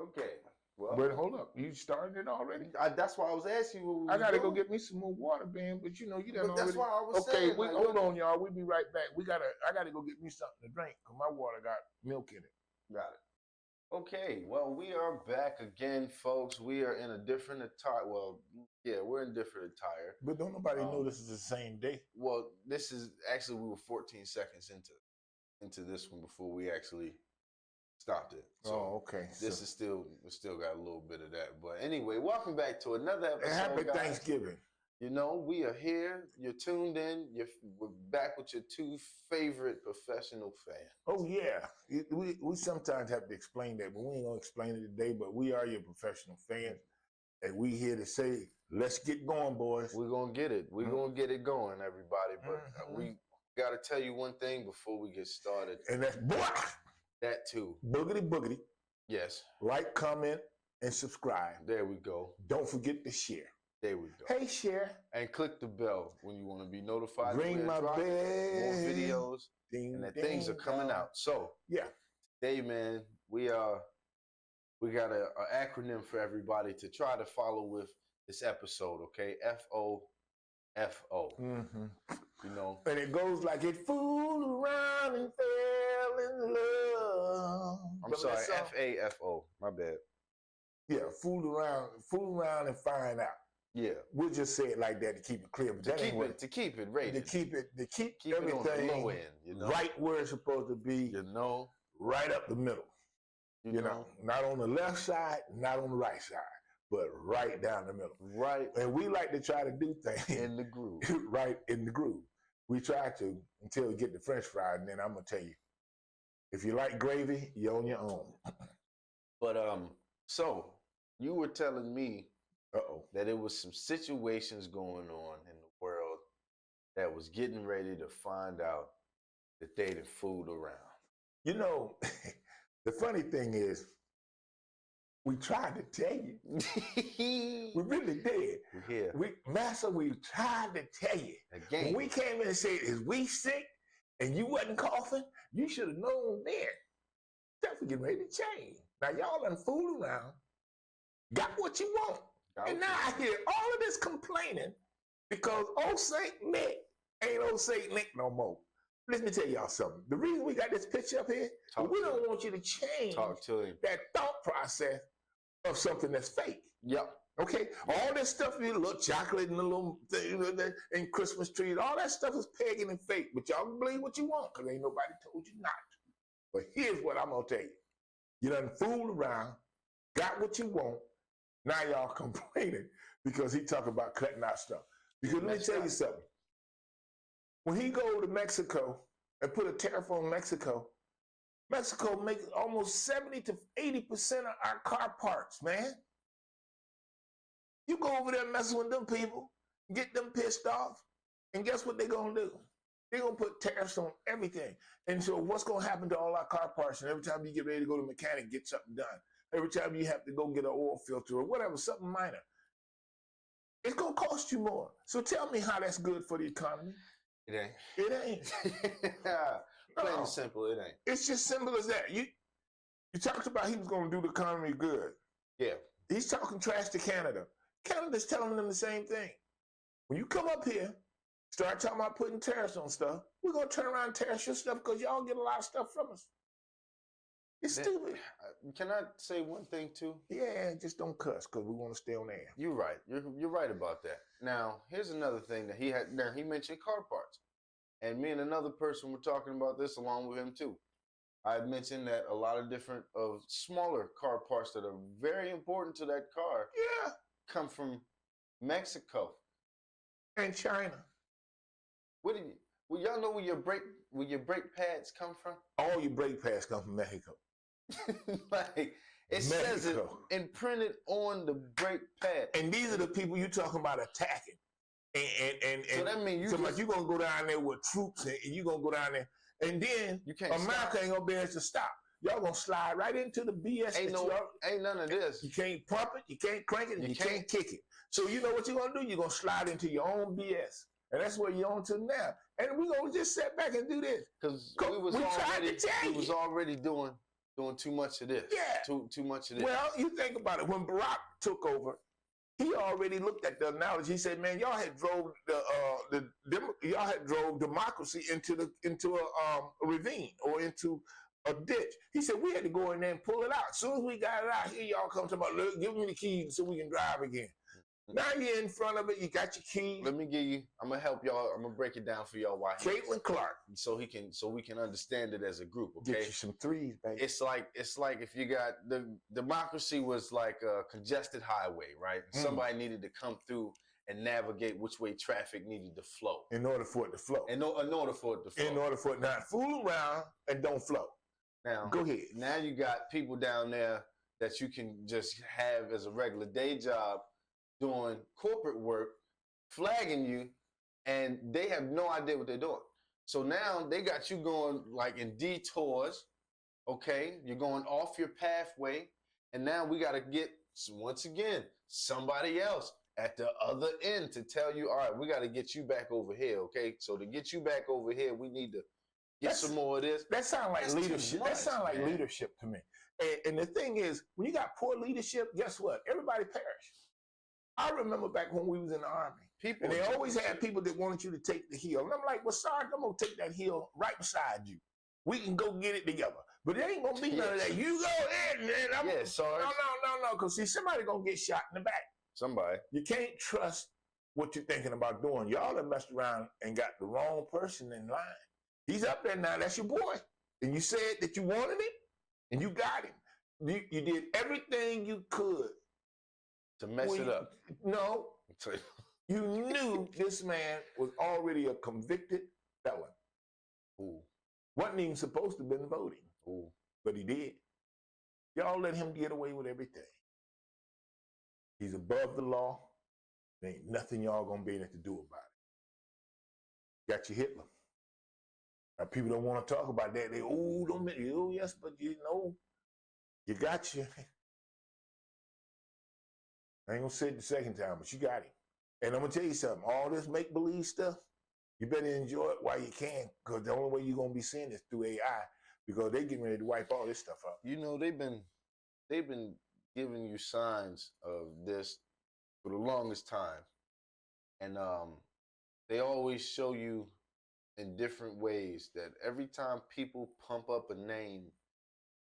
Okay. Well, But hold up, you started it already? that's why I was asking you what we I gotta go doing. get me some more water, man. But you know, you done But already. that's why I was okay, saying. Like, hold on, y'all. We'll be right back. I gotta go get me something to drink because my water got milk in it. Got it. Okay, well, we are back again, folks. We are in a different attire. Well, yeah, we're in different attire. But don't nobody know this is the same day. Well, this is actually, we were 14 seconds into this one before we actually stopped it. So okay. This is we still got a little bit of that. But anyway, welcome back to another episode. Happy guys. Thanksgiving. You know, we are here. You're tuned in. We're back with your two favorite professional fans. Oh, yeah. We sometimes have to explain that, but we ain't going to explain it today. But we are your professional fans. And we here to say, let's get going, boys. We're going to get it. We're going to get it going, everybody. But we got to tell you one thing before we get started. And that's that too. Boogity boogity. Yes. Like, comment, and subscribe. There we go. Don't forget to share. There we go. Hey, share. And click the bell when you want to be notified. Ring my bell. More videos. Ding, and that things are coming out. So, yeah. Today, man, we got an acronym for everybody to try to follow with this episode, okay? F-O-F-O. You know? And it goes like it fooled around and fell in love. I'm sorry, F-A-F-O. My bad. Yeah, fool around and find out. Yeah. We'll just say it like that to keep it clear. But to keep it rated. To keep everything it on the low end, you know? Right where it's supposed to be. You know? Right up the middle. You know? Not on the left side, not on the right side, but right down the middle. Right. And we like to try to do things in the groove. Right in the groove. We try to until we get the French fry, and then I'm gonna tell you, if you like gravy, you're on your own. But so you were telling me that it was some situations going on in the world that was getting ready to find out that they done fooled around. You know, the funny thing is, we tried to tell you. We really did. Yeah. We tried to tell you. Again. When we came in and said, is we sick and you wasn't coughing, you should have known then. Stuff was getting ready to change. Now, y'all done fooled around, got what you want. And now I hear all of this complaining because old St. Nick ain't old St. Nick no more. Let me tell y'all something. The reason we got this picture up here, we don't want you to change that thought process of something that's fake. Yep. Okay? All this stuff, you little chocolate and the little thing, and Christmas trees, all that stuff is pagan and fake. But y'all can believe what you want because ain't nobody told you not to. But here's what I'm going to tell you. You done fooled around, got what you want. Now y'all complaining because he talking about cutting out stuff. Because let me tell you something. When he go to Mexico and put a tariff on Mexico, Mexico makes almost 70 to 80% of our car parts, man. You go over there messing with them people, get them pissed off, and guess what they're going to do? They're going to put tariffs on everything. And so what's going to happen to all our car parts? And every time you get ready to go to the mechanic, get something done. Every time you have to go get an oil filter or whatever, something minor, it's going to cost you more. So tell me how that's good for the economy. It ain't. It ain't. Plain and simple, it ain't. It's just simple as that. You talked about he was going to do the economy good. Yeah. He's talking trash to Canada. Canada's telling them the same thing. When you come up here, start talking about putting tariffs on stuff, we're going to turn around and tariff your stuff because y'all get a lot of stuff from us. It's stupid. Can I say one thing too? Yeah, just don't cuss because we want to stay on air. You're right. You're right about that. Now, here's another thing that he had. Now, he mentioned car parts. And me and another person were talking about this along with him too. I had mentioned that a lot of different smaller car parts that are very important to that car come from Mexico. And China. Well, y'all know where your brake pads come from? All your brake pads come from Mexico. Like it says it imprinted on the brake pad. And these are the people you talking about attacking. And so that means you're going to go down there with troops and you're going to go down there. And then America ain't going to be able to stop. Y'all going to slide right into the BS. Ain't none of this. You can't pump it, you can't crank it, and you can't kick it. So you know what you're going to do? You're going to slide into your own BS. And that's where you're on to now. And we're going to just sit back and do this. Because we was already doing doing too much of this. Yeah. Too much of this. Well, you think about it. When Barack took over, he already looked at the analogy. He said, "Man, y'all had drove y'all had drove democracy into a ravine or into a ditch." He said, "We had to go in there and pull it out. As soon as we got it out, here y'all come to about, look, give me the keys so we can drive again." Now you're in front of it. You got your keys. Let me give you. I'm gonna help y'all. I'm gonna break it down for y'all. Why? Caitlin Clark. So we can understand it as a group. Okay. Get you some threes, baby. It's like if you got the democracy was like a congested highway, right? Somebody needed to come through and navigate which way traffic needed to flow. In order for it to flow. In order for it to flow. In order for it not fool around and don't flow. Now go ahead. Now you got people down there that you can just have as a regular day job doing corporate work, flagging you, and they have no idea what they're doing. So now they got you going like in detours, okay? You're going off your pathway, and now we got to get, once again, somebody else at the other end to tell you, all right, we got to get you back over here, okay? So to get you back over here, we need to get some more of this. That sounds like leadership. That sounds like leadership to me. And the thing is, when you got poor leadership, guess what? Everybody perish. I remember back when we was in the Army. And they always had people that wanted you to take the hill. And I'm like, well, Sarge, I'm going to take that hill right beside you. We can go get it together. But there ain't going to be none of that. You go ahead, and I'm Sarge. No. Because, see, somebody going to get shot in the back. Somebody. You can't trust what you're thinking about doing. Y'all have messed around and got the wrong person in line. He's up there now. That's your boy. And you said that you wanted him, and you got him. You did everything you could to mess it up. No. You knew this man was already a convicted felon. Ooh. Wasn't even supposed to have been voting. Ooh. But he did. Y'all let him get away with everything. He's above the law. There ain't nothing y'all gonna be able to do about it. Got your Hitler. Now, people don't want to talk about that. They, yes, but you know, you got you. I ain't gonna say it the second time, but you got him. And I'm gonna tell you something, all this make-believe stuff, you better enjoy it while you can, because the only way you're gonna be seeing this through AI, because they getting ready to wipe all this stuff out. You know, they've been giving you signs of this for the longest time. And they always show you in different ways that every time people pump up a name,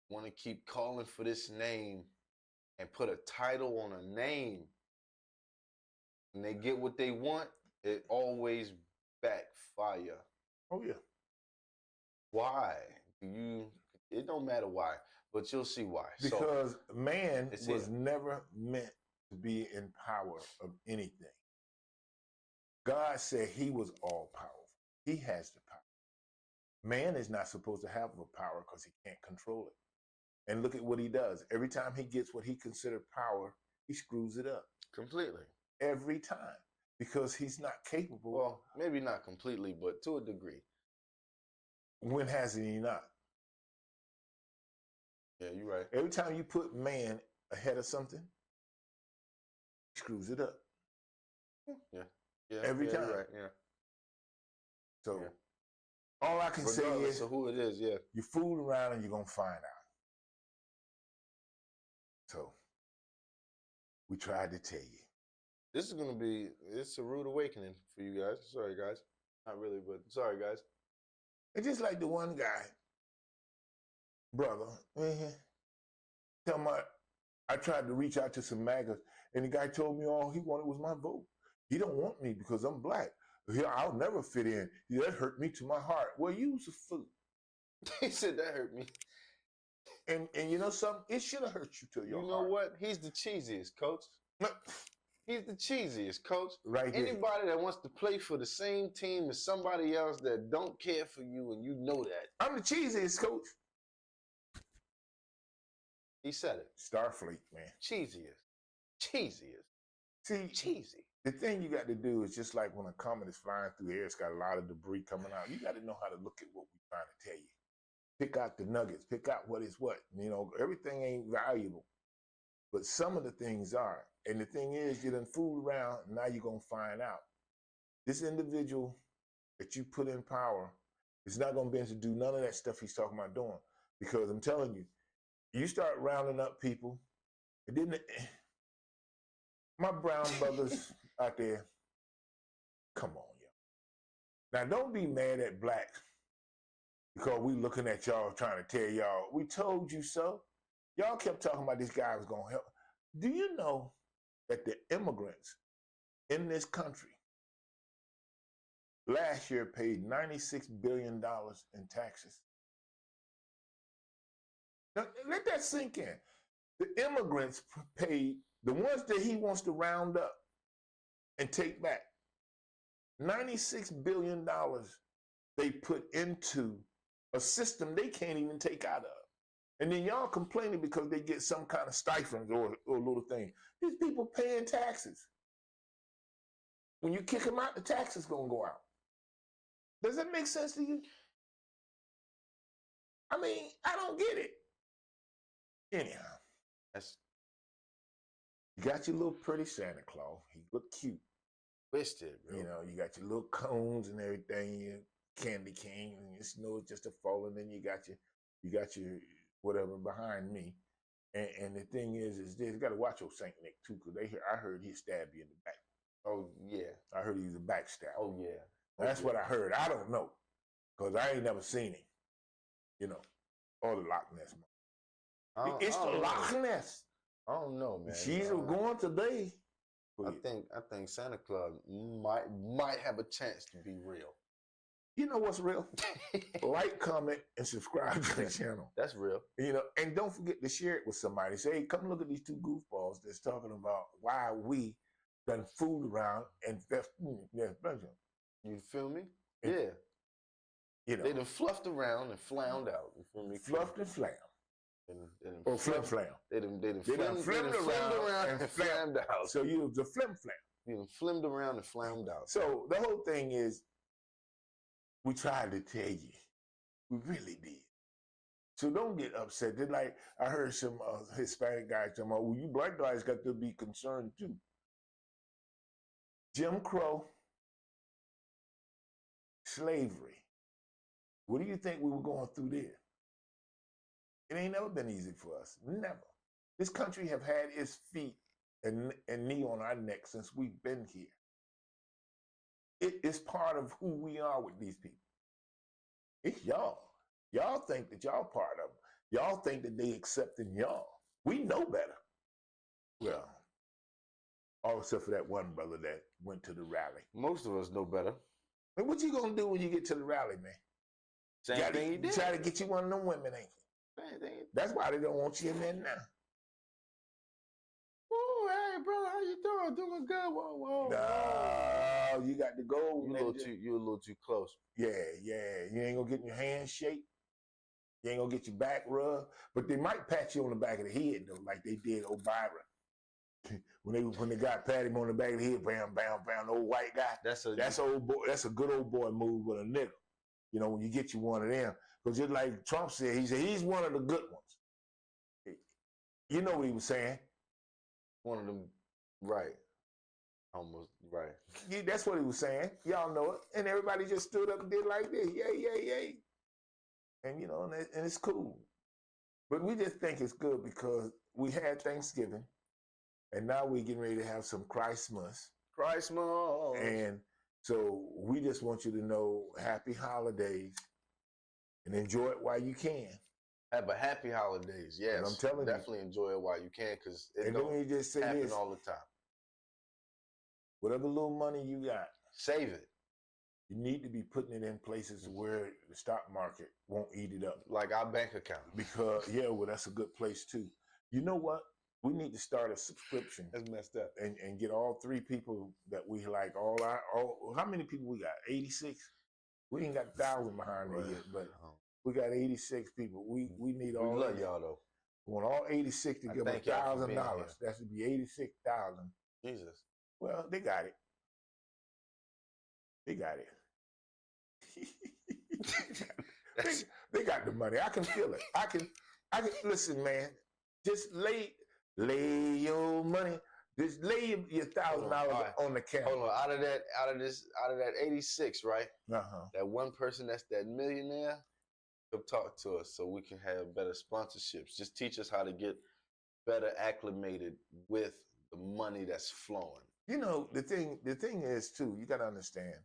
want to keep calling for this name and put a title on a name, and they get what they want, it always backfire. Oh yeah. Why? It don't matter why, but you'll see why. Because man was never meant to be in power of anything. God said he was all powerful. He has the power. Man is not supposed to have the power because he can't control it. And look at what he does. Every time he gets what he considered power, he screws it up. Completely. Every time. Because he's not capable. Well, maybe not completely, but to a degree. When hasn't he not? Yeah, you're right. Every time you put man ahead of something, he screws it up. Yeah. Every time. You're right. Yeah. So all I can say is, who it is, you fool around and you're gonna find out. So we tried to tell you. This is gonna be, it's a rude awakening for you guys. Sorry, guys. Not really, but sorry, guys. It's just like the one guy, brother, tell me, I tried to reach out to some MAGAs, and the guy told me all he wanted was my vote. He don't want me because I'm black. I'll never fit in. That hurt me to my heart. Well, you was a fool. He said that hurt me. And you know something? It should have hurt you to your heart. You know what? He's the cheesiest, coach. He's the cheesiest, coach. Right there. Anybody that wants to play for the same team as somebody else that don't care for you, and you know that. I'm the cheesiest, coach. He said it. Starfleet, man. Cheesiest. Cheesiest. See, cheesy. The thing you got to do is just like when a comet is flying through the air, it's got a lot of debris coming out. You got to know how to look at what we're trying to tell you. Pick out the nuggets. Pick out what is what. You know, everything ain't valuable. But some of the things are. And the thing is, you done fool around, and now you're going to find out. This individual that you put in power is not going to be able to do none of that stuff he's talking about doing. Because I'm telling you, you start rounding up people, and then my brown brothers out there, come on, yo. Now don't be mad at blacks because we looking at y'all trying to tell y'all, we told you so. Y'all kept talking about this guy was gonna help. Do you know that the immigrants in this country last year paid $96 billion in taxes? Now, let that sink in. The immigrants paid, the ones that he wants to round up and take back, $96 billion they put into a system they can't even take out of. And then y'all complaining because they get some kind of stipends or a little thing. These people paying taxes. When you kick them out, the tax is going to go out. Does that make sense to you? I mean, I don't get it. Anyhow, you got your little pretty Santa Claus. He look cute. Twisted, bro. You know, you got your little cones and everything, your candy cane, and your snow just a falling. Then you got your whatever behind me. And the thing is this: you got to watch your Saint Nick too, because I heard he stabbed you in the back. Oh yeah. I heard he was a backstabber. Oh yeah. That's what I heard. I don't know, because I ain't never seen him. You know, or the Loch Ness. It's the Loch Ness. I don't know, man. She's going today. I think Santa Claus might have a chance to be real. You know what's real? Like, comment, and subscribe to the channel. That's real. You know, and don't forget to share it with somebody. Say, hey, come look at these two goofballs that's talking about why we done fooled around and you feel me? And, yeah. You know, they done fluffed around and flound out. You feel me? Fluffed and flam. Or flim flam. They done flimmed around and flammed out. So you was a flim flam. You done flimmed around and flammed out. So the whole thing is, we tried to tell you. We really did. So don't get upset. Then, like, I heard some Hispanic guys talking about, well, you black guys got to be concerned too. Jim Crow, slavery. What do you think we were going through there? It ain't never been easy for us. Never. This country have had its feet and knee on our neck since we've been here. It is part of who we are with these people. It's y'all. Y'all think that y'all part of them. Y'all think that they accepting y'all. We know better. Well, all except for that one brother that went to the rally. Most of us know better. And what you gonna do when you get to the rally, man? Same thing he did. Try to get you one of them women, ain't you? That's why they don't want you in there now. Oh, hey, brother, how you doing? Doing good. Whoa. No, you got to go. You're a little too close. Yeah. You ain't gonna get your hands shake. You ain't gonna get your back rubbed. But they might pat you on the back of the head though, like they did O'Byron. when they got pat him on the back of the head, bam, the old white guy. That's old boy. That's a good old boy move with a nigga. You know, when you get you one of them, because just like Trump said, he said he's one of the good ones. You know what he was saying? One of them, right? Almost right. Yeah, that's what he was saying. Y'all know it, and everybody just stood up and did like this, yay. And you know, and it's cool. But we just think it's good because we had Thanksgiving, and now we're getting ready to have some Christmas. And so we just want you to know happy holidays and enjoy it while you can. Have a happy holidays, yes. And I'm telling you. Definitely enjoy it while you can, because it don't happen all the time. Whatever little money you got, save it. You need to be putting it in places where the stock market won't eat it up. Like our bank account. Because, that's a good place too. You know what? We need to start a subscription. That's messed up. And get all three people that we like, how many people we got? 86? We ain't got 1,000 behind there yet, but we got 86 people. We need all. We love y'all though. We want all 86 to give $1,000. That should be 86,000. Jesus. Well, they got it. They got the money. I can feel it. I can listen, man. Just lay your money. Just lay your $1,000 on the camera. Hold on. Out of that 86, right? Uh-huh. That one person that's that millionaire, come talk to us so we can have better sponsorships. Just teach us how to get better acclimated with the money that's flowing. You know, the thing is too, you got to understand.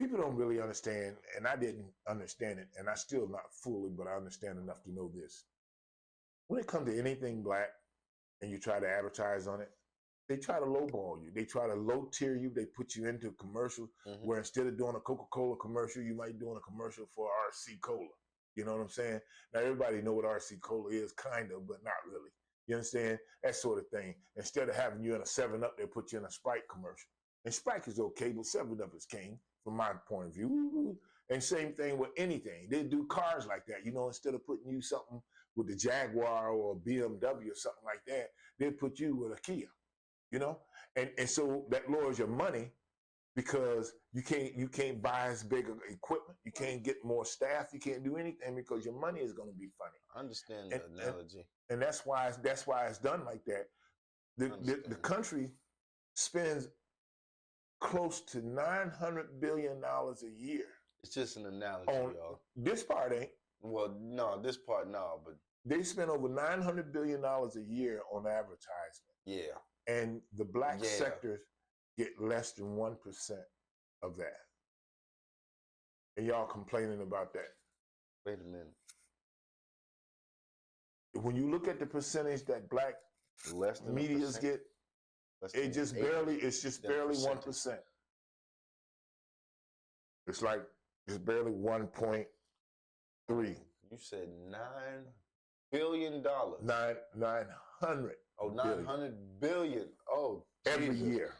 People don't really understand, and I didn't understand it, and I still not fully, but I understand enough to know this. When it comes to anything black, and you try to advertise on it, they try to lowball you. They try to low tier you. They put you into a commercial where instead of doing a Coca-Cola commercial, you might be doing a commercial for RC Cola. You know what I'm saying? Now everybody know what RC Cola is, kind of, but not really. You understand? That sort of thing. Instead of having you in a 7-Up, they put you in a Sprite commercial. And Sprite is okay, but 7-Up is king from my point of view. And same thing with anything. They do cars like that. You know, instead of putting you something with the Jaguar or BMW or something like that, they put you with a Kia. You know, and so that lowers your money because you can't buy as big of equipment, you can't get more staff, you can't do anything because your money is going to be funny. I understand the analogy, and that's why it's done like that. The country spends close to $900 billion a year. It's just an analogy, y'all. This part ain't. Well, no, this part no, but they spend over $900 billion a year on advertisement. Yeah. And the black sectors get less than 1% of that. And y'all complaining about that. Wait a minute. When you look at the percentage that black medias get, it's just barely 1%. It's like it's barely 1.3. You said $9 billion. 900. Oh, 900 billion. Oh, every year.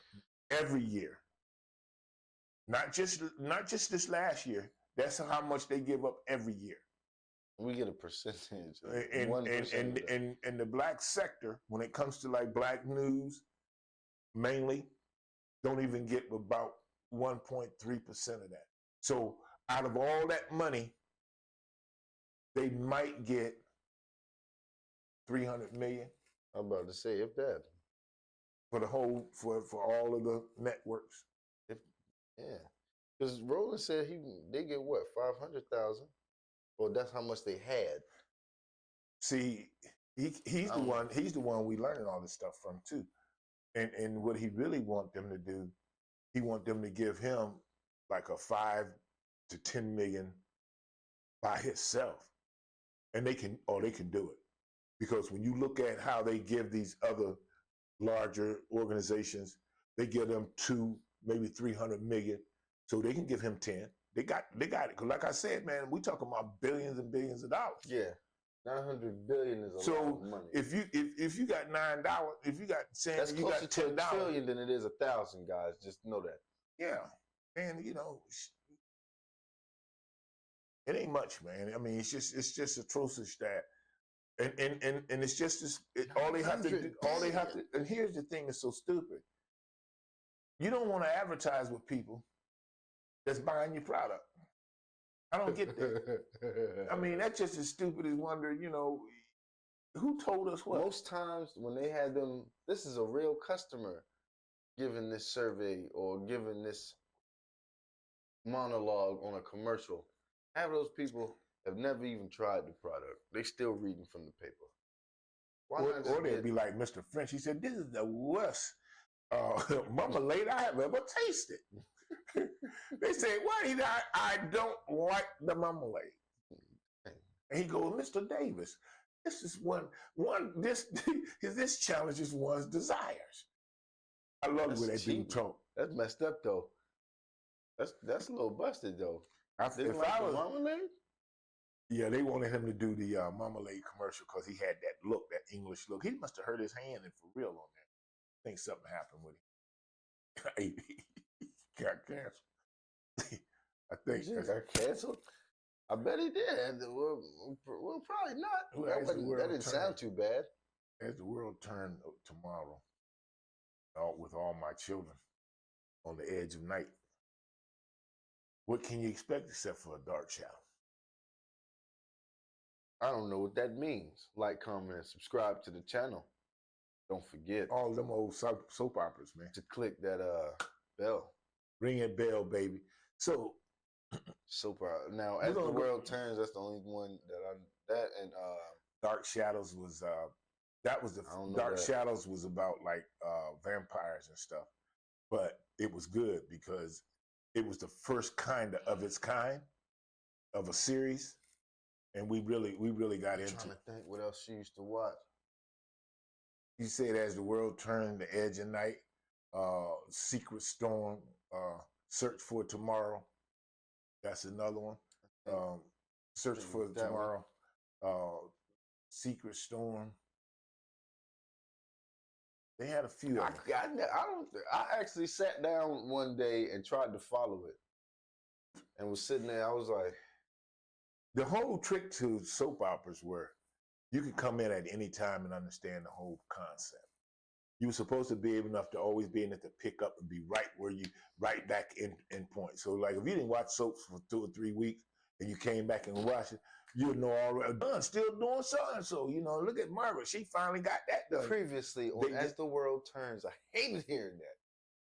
Not just this last year. That's how much they give up every year. We get a percentage. And the black sector, when it comes to like black news, mainly, don't even get about 1.3% of that. So out of all that money, they might get 300 million. I'm about to say, if that. For the whole, for all of the networks. Because Roland said they get what, 500,000? Well, that's how much they had. See, he's the one we learning all this stuff from too. And what he really want them to do, he want them to give him like a 5 to 10 million by himself. And they can do it. Because when you look at how they give these other larger organizations, they give them 2, maybe 300 million, so they can give him 10. They got it. Because like I said, man, we talking about billions and billions of dollars. Yeah, 900 billion is a lot of money. If you got $9, if you got saying that's you closer got to $10 $1 trillion than it is 1,000, guys. Just know that. Yeah, man, you know, it ain't much, man. I mean, it's just atrocious that. And it's just this, all they have to do, and here's the thing that's so stupid. You don't want to advertise with people that's buying your product. I don't get that. I mean, that's just as stupid as wondering, you know, who told us what? Most times when they had them, this is a real customer giving this survey or giving this monologue on a commercial. Half of those people have never even tried the product. They still reading from the paper. Or they'd be like Mr. French. He said, "This is the worst marmalade I have ever tasted." They say, "Why? I don't like the marmalade." And he goes, "Mr. Davis, this is this challenges one's desires." I love the way that dude talk. That's messed up though. That's a little busted though. If I was marmalade. Yeah, they wanted him to do the marmalade commercial because he had that look, that English look. He must have hurt his hand and for real on that. I think something happened with him. He got canceled. I think he got canceled. I bet he did. Well, probably not. That didn't sound too bad. As the world turned tomorrow, with all my children on the edge of night, what can you expect except for a dark shadow? I don't know what that means. Like, comment, and subscribe to the channel. Don't forget. All them old soap operas, man. To click that bell. Ring that bell, baby. So, Super. Now, We're as the gonna go. world turns, that's the only one that I that and Dark Shadows was that was the I don't know Dark that. Shadows was about like vampires and stuff, but it was good because it was the first kind of its kind of a series, and we really got I'm into trying it. to think what else she used to watch. You said as the world turned, the edge of night, Secret Storm, Search for Tomorrow. That's another one. I think, Search I think it for was that one. Tomorrow, uh, Secret Storm. They had a few of them. I actually sat down one day and tried to follow it, and was sitting there. I was like, The whole trick to soap operas were you could come in at any time and understand the whole concept. You were supposed to be able enough to always be in it to pick up and be right where you right back in point. So like if you didn't watch soaps for 2 or 3 weeks and you came back and watched it, you would know already done still doing so and so. Look at Margaret. She finally got that done. previously on They As the World Turns. I hated hearing that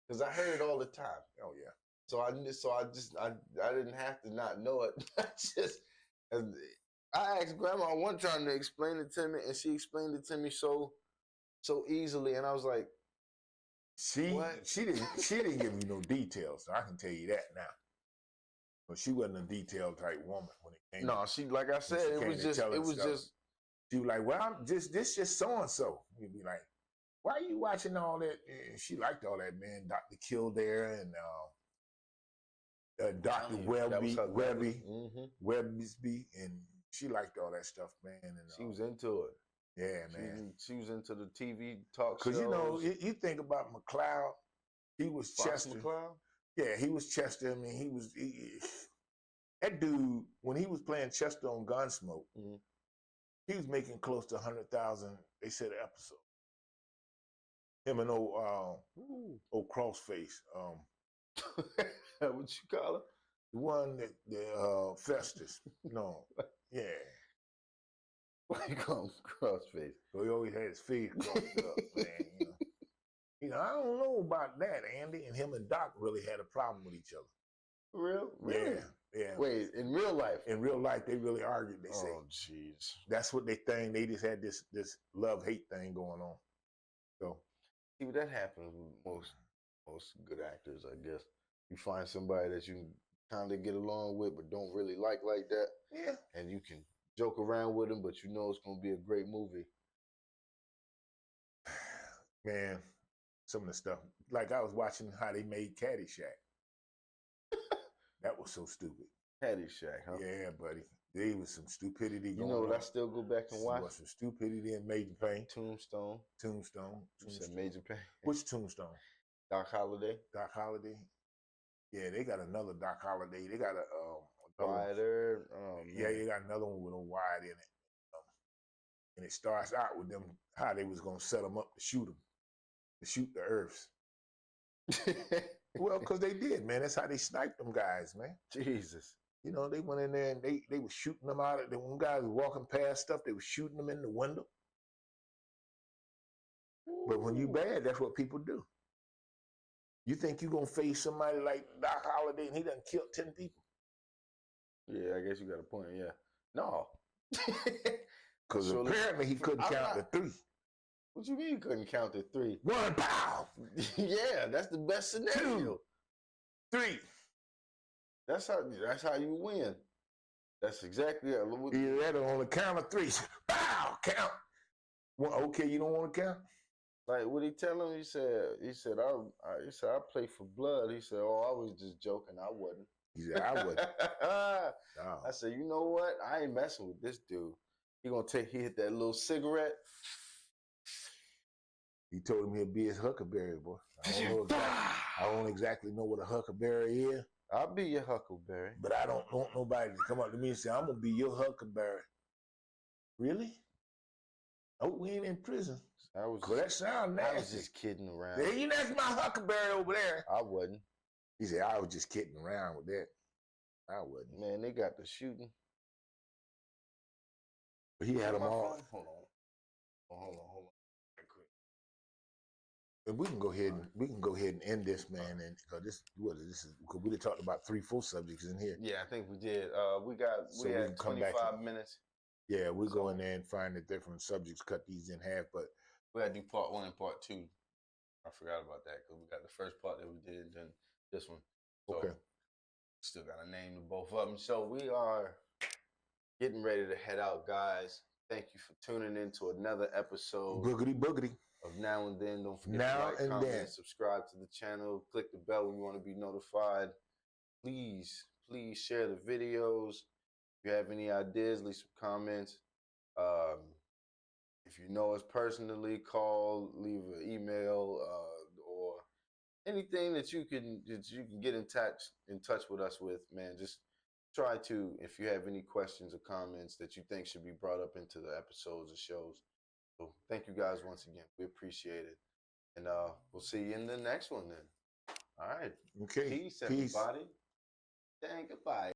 because I heard it all the time. Oh yeah. So I didn't have to not know it. I asked Grandma one time to explain it to me, and she explained it to me so easily, and I was like, She "What?" didn't give you no details. So I can tell you that now. But she wasn't a detailed type woman when it came. No, she like I said, she it came was to just telling it was stuff. just She was like, well, I'm just so and so. You'd be like, why are you watching all that? And she liked all that, man. Dr. Kildare and Dr. that was her. Webbsby, and she liked all that stuff, man. And She was into it. yeah, man. She was into the TV talk Because shows. you think about McLeod, he was Fox Chester. McCloud? Yeah, he was Chester. I mean, that dude when he was playing Chester on Gunsmoke, he was making close to 100,000. They said an episode. Him and old Crossface. What you call it? The one that the Festus. No, yeah. Why you call him Crossface? So he always had his face crossed up, man. I don't know about that, Andy. And him and Doc really had a problem with each other. For real? Really? Yeah. Wait, in real life? In real life, they really argued. They say. Oh, jeez. That's what they think. They just had this love-hate thing going on. So. See, that happens with most good actors, I guess. You find somebody that you kind of get along with, but don't really like that. Yeah. And you can joke around with them, but you know it's gonna be a great movie. Man, some of the stuff. Like I was watching how they made Caddyshack. That was so stupid. Caddyshack, huh? Yeah, buddy. There was some stupidity going on. You know what I still go back and watch? There was some stupidity in Major Payne. Tombstone. You said Major Payne. Which Tombstone? Doc Holliday. Doc Holliday. Yeah, they got another Doc Holliday. They got a Wider. Yeah, they got another one with a wide in it. And it starts out with them how they was gonna set them up to shoot the Earths. Well, because they did, man. That's how they sniped them guys, man. Jesus. They went in there and they were shooting them out. When guys were walking past stuff, they were shooting them in the window. Ooh. But when you bad, that's what people do. You think you're going to face somebody like Doc Holliday and he done killed 10 people? Yeah, I guess you got a point, yeah. No. Because apparently he couldn't count to 3. What you mean you couldn't count to 3? 1, pow! Yeah, that's the best scenario. 2, 3. That's how you win. That's exactly it. Either that or on the count of 3. Pow! Count. Well, okay, you don't want to count? Like what he tell him? He said, I play for blood. He said, oh, I was just joking. I wasn't. He said, I wasn't. Oh. I said, you know what? I ain't messing with this dude. He hit that little cigarette. He told him he'll be his huckleberry, boy. I don't exactly know what a huckleberry is. I'll be your huckleberry. But I don't want nobody to come up to me and say, I'm going to be your huckleberry. Really? Oh, we ain't in prison. That sound nasty. I was just kidding around. Yeah, that's my huckleberry over there. I wasn't. He said, I was just kidding around with that. I wasn't. Man, they got the shooting. But he had them all. Hold on. And we can go ahead and end this, man, and because this is because we talked about 3-4 subjects in here. Yeah, I think we did. We So we had can come back 25 minutes. Yeah, we So- go in there and find the different subjects, cut these in half, but We got to do part 1 and part 2. I forgot about that because we got the first part that we did, then this one. So okay. still got to name both of them. So we are getting ready to head out, guys. Thank you for tuning in to another episode Boogity. of Now and Then. Don't forget Now to like, and comment, then. and subscribe to the channel. Click the bell when you want to be notified. Please share the videos. If you have any ideas, leave some comments. If you know us personally, call, leave an email, or anything that you can get in touch with us with, man. Just try to, if you have any questions or comments that you think should be brought up into the episodes or shows. So thank you guys once again. We appreciate it. And we'll see you in the next one then. All right. Okay. Peace, everybody. Dang, goodbye.